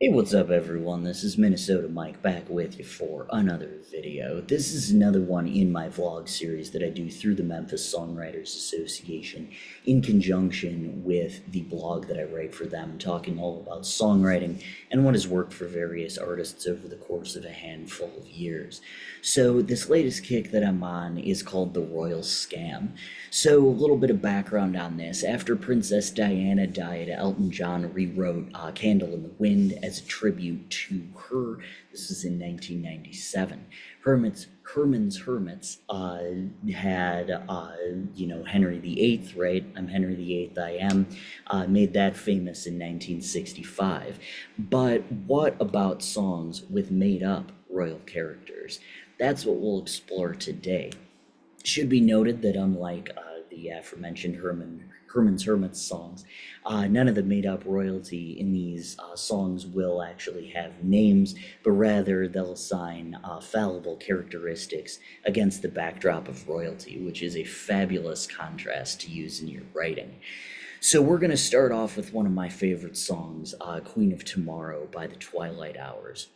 Hey, what's up everyone? This is Minnesota Mike back with you for another video. This is another one in my vlog series that I do through the Memphis Songwriters Association in conjunction with the blog that I write for them, talking all about songwriting and what has worked for various artists over the course of a handful of years. So this latest kick that I'm on is called The Royal Scam. So a little bit of background on this. After Princess Diana died, Elton John rewrote Candle in the Wind as a tribute to her. This was in 1997. Herman's Hermits had, Henry VIII, right? I'm Henry VIII, I am, made that famous in 1965. But what about songs with made-up royal characters? That's what we'll explore today. Should be noted that unlike the aforementioned Herman's Hermits songs, none of the made-up royalty in these songs will actually have names, but rather they'll assign fallible characteristics against the backdrop of royalty, which is a fabulous contrast to use in your writing. So we're going to start off with one of my favorite songs, Queen of Tomorrow by the Twilight Hours.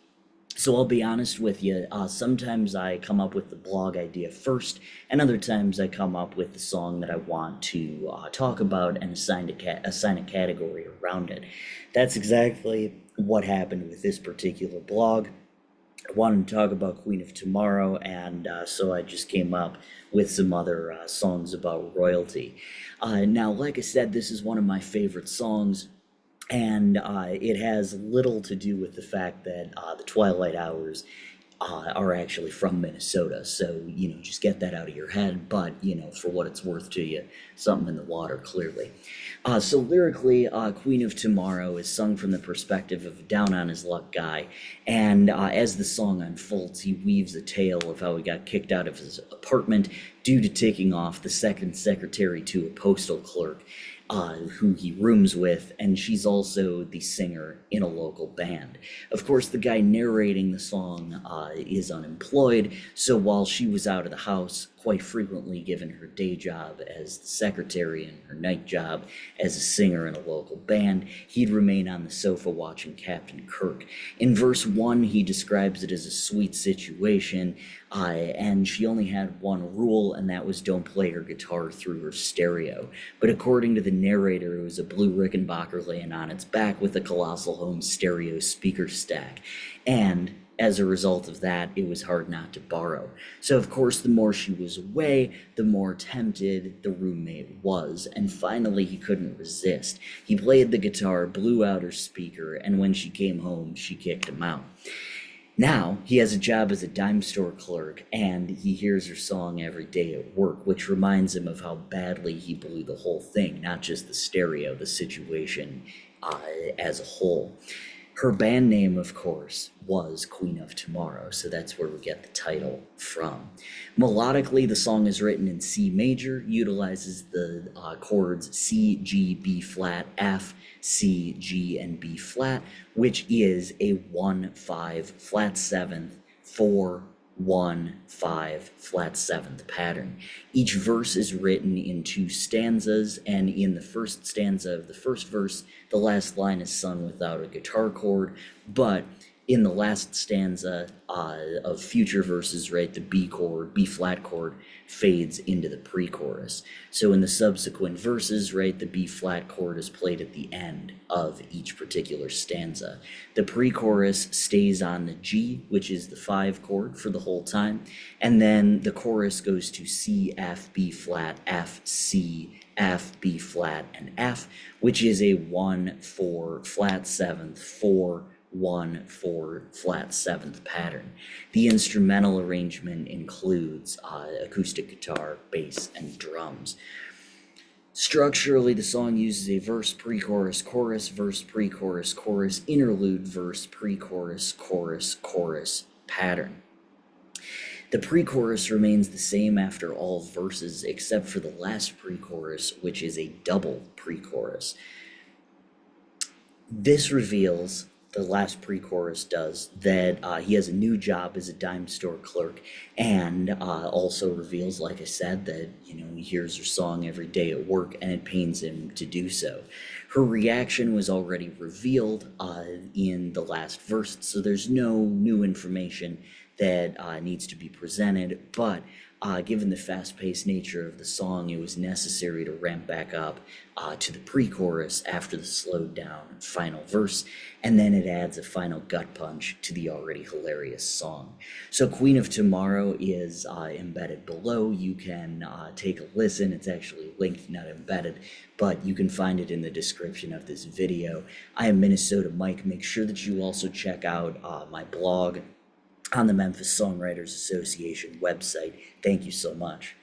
So I'll be honest with you, sometimes I come up with the blog idea first, and other times I come up with the song that I want to talk about and assign a category around it. That's exactly what happened with this particular blog. I wanted to talk about Queen of Tomorrow, and so I just came up with some other songs about royalty. Now, like I said, this is one of my favorite songs. And it has little to do with the fact that the Twilight Hours are actually from Minnesota. So, just get that out of your head. But, for what it's worth to you, something in the water, clearly. So lyrically, Queen of Tomorrow is sung from the perspective of a down-on-his-luck guy. And as the song unfolds, he weaves a tale of how he got kicked out of his apartment due to taking off the second secretary to a postal clerk, who he rooms with, and she's also the singer in a local band. Of course, the guy narrating the song is unemployed, so while she was out of the house, quite frequently given her day job as the secretary and her night job as a singer in a local band, he'd remain on the sofa watching Captain Kirk. In verse 1, he describes it as a sweet situation, and she only had one rule, and that was don't play her guitar through her stereo. But according to the narrator, it was a blue Rickenbacker laying on its back with a colossal home stereo speaker stack. And as a result of that, it was hard not to borrow. So, of course, the more she was away, the more tempted the roommate was, and finally he couldn't resist. He played the guitar, blew out her speaker, and when she came home, she kicked him out. Now, he has a job as a dime store clerk, and he hears her song every day at work, which reminds him of how badly he blew the whole thing, not just the stereo, the situation as a whole. Her band name, of course, was Queen of Tomorrow, so that's where we get the title from. Melodically, the song is written in C major, utilizes the chords C, G, B flat, F, C, G, and B flat, which is a 1-5 flat 7th, 4, 1, 5 flat 7th pattern. Each verse is written in 2 stanzas, and in the first stanza of the first verse, the last line is sung without a guitar chord, but in the last stanza of future verses, right, the B flat chord fades into the pre-chorus. So in the subsequent verses, right, the B flat chord is played at the end of each particular stanza. The pre-chorus stays on the G, which is the 5 chord for the whole time, and then the chorus goes to C, F, B flat, F, C, F, B flat, and F, which is a 1-4 flat 7th, 4, 1-4 flat 7th pattern. The instrumental arrangement includes acoustic guitar, bass, and drums. Structurally, the song uses a verse, pre-chorus, chorus, verse, pre-chorus, chorus, interlude, verse, pre-chorus, chorus, chorus pattern. The pre-chorus remains the same after all verses except for the last pre-chorus, which is a double pre-chorus. This reveals the last pre-chorus does, that he has a new job as a dime store clerk, and also reveals, like I said, that he hears her song every day at work and it pains him to do so. Her reaction was already revealed in the last verse, so there's no new information that needs to be presented, but given the fast-paced nature of the song, it was necessary to ramp back up to the pre-chorus after the slowed down final verse, and then it adds a final gut punch to the already hilarious song. So Queen of Tomorrow is embedded below. You can take a listen. It's actually linked, not embedded, but you can find it in the description of this video. I am Minnesota Mike. Make sure that you also check out my blog on the Memphis Songwriters Association website. Thank you so much.